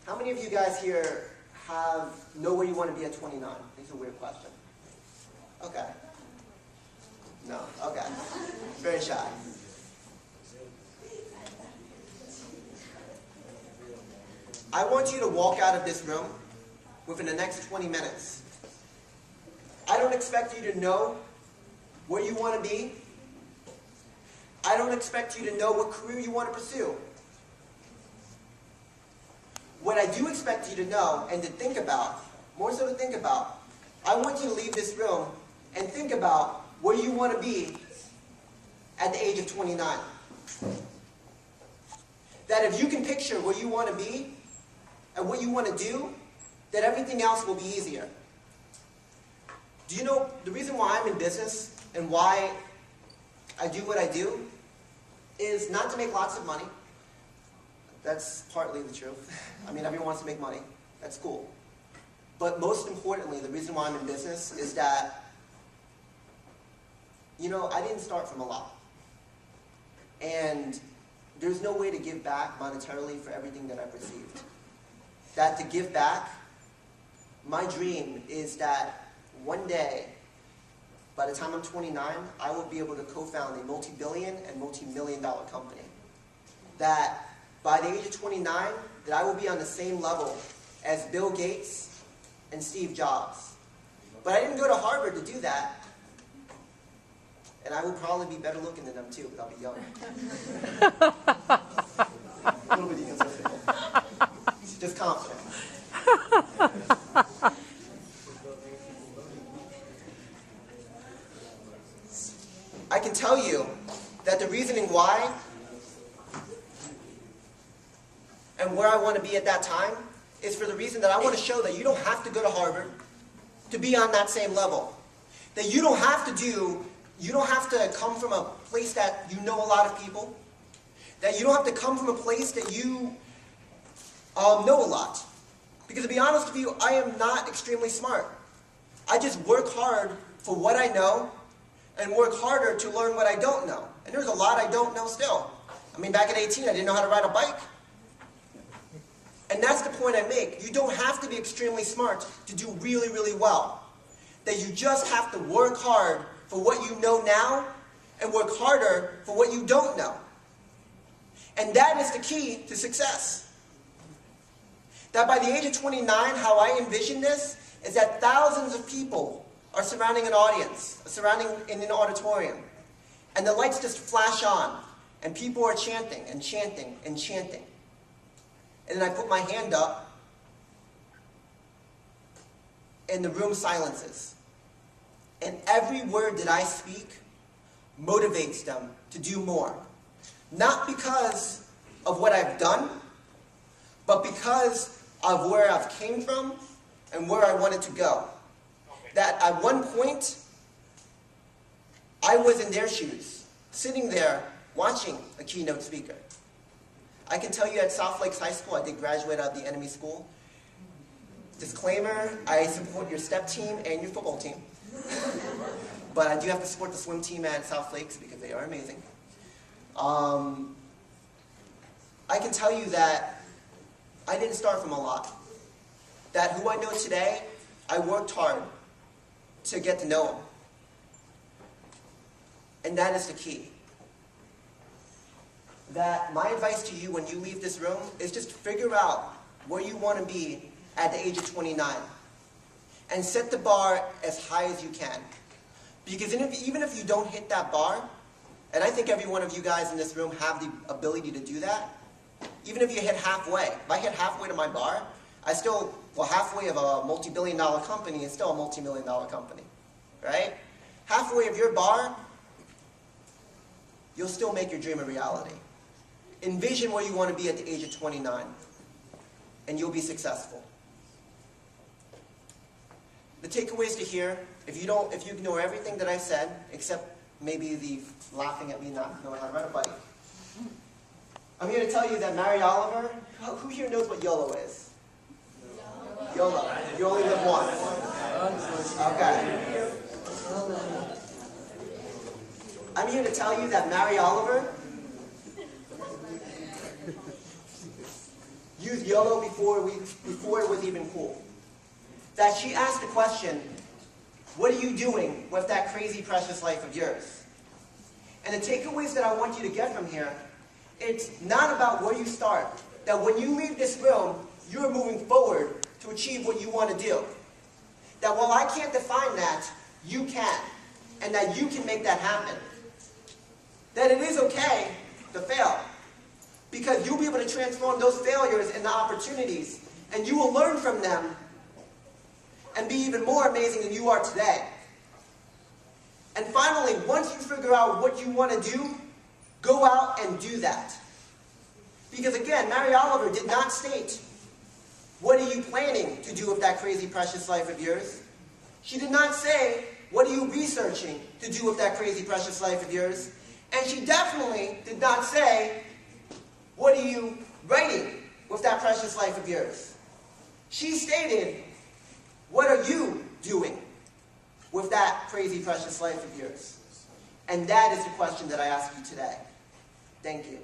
How many of you guys here know where you want to be at 29? This is a weird question. Okay. No. Okay. Very shy. I want you to walk out of this room within the next 20 minutes. I don't expect you to know where you want to be. I don't expect you to know what career you want to pursue. What I do expect you to know and to think about, more so to think about, I want you to leave this room and think about where you want to be at the age of 29. That if you can picture where you want to be and what you want to do, that everything else will be easier. Do you know the reason why I'm in business and why I do what I do is not to make lots of money. That's partly the truth. I mean, everyone wants to make money. That's cool. But most importantly, the reason why I'm in business is that, you know, I didn't start from a lot. And there's no way to give back monetarily for everything that I've received. That to give back, my dream is that one day, by the time I'm 29, I will be able to co-found a multi-billion and multi-million-dollar company. That by the age of 29, that I will be on the same level as Bill Gates and Steve Jobs. But I didn't go to Harvard to do that. And I will probably be better looking than them too, but I'll be young. A little bit egotistical. Just confident. I can tell you that the reasoning why and where I want to be at that time is for the reason that I want to show that you don't have to go to Harvard to be on that same level. That you don't have to come from a place that you know a lot of people. That you don't have to come from a place that you know a lot. Because to be honest with you, I am not extremely smart. I just work hard for what I know and work harder to learn what I don't know. And there's a lot I don't know still. I mean, back at 18, I didn't know how to ride a bike. And that's the point I make. You don't have to be extremely smart to do really, really well. That you just have to work hard for what you know now and work harder for what you don't know. And that is the key to success. That by the age of 29, how I envision this is that thousands of people are surrounding an audience, surrounding in an auditorium. And the lights just flash on, and people are chanting and chanting and chanting. And then I put my hand up, and the room silences. And every word that I speak motivates them to do more. Not because of what I've done, but because of where I've came from and where I wanted to go. That at one point, I was in their shoes, sitting there watching a keynote speaker. I can tell you at South Lakes High School, I did graduate out of the enemy school. Disclaimer, I support your step team and your football team. But I do have to support the swim team at South Lakes because they are amazing. I can tell you that I didn't start from a lot. That who I know today, I worked hard to get to know him. And that is the key. That my advice to you when you leave this room is just figure out where you want to be at the age of 29. And set the bar as high as you can. Because even if you don't hit that bar, and I think every one of you guys in this room have the ability to do that, even if you hit halfway. If I hit halfway to my bar, halfway of a multi-billion-dollar company is still a multi-million-dollar company, right? Halfway of your bar, you'll still make your dream a reality. Envision where you want to be at the age of 29, and you'll be successful. The takeaways to here, if you ignore everything that I said, except maybe the laughing at me not knowing how to ride a bike, I'm here to tell you that Mary Oliver, who here knows what YOLO is? YOLO. You only live once. Okay. I'm here to tell you that Mary Oliver, used YOLO before it was even cool. That she asked the question, what are you doing with that crazy precious life of yours? And the takeaways that I want you to get from here, it's not about where you start. That when you leave this room, you're moving forward to achieve what you want to do. That while I can't define that, you can. And that you can make that happen. That it is okay to fail. Because you'll be able to transform those failures into opportunities. And you will learn from them and be even more amazing than you are today. And finally, once you figure out what you want to do, go out and do that. Because again, Mary Oliver did not state, what are you planning to do with that crazy precious life of yours? She did not say, what are you researching to do with that crazy precious life of yours? And she definitely did not say, what are you writing with that precious life of yours? She stated, what are you doing with that crazy precious life of yours? And that is the question that I ask you today. Thank you.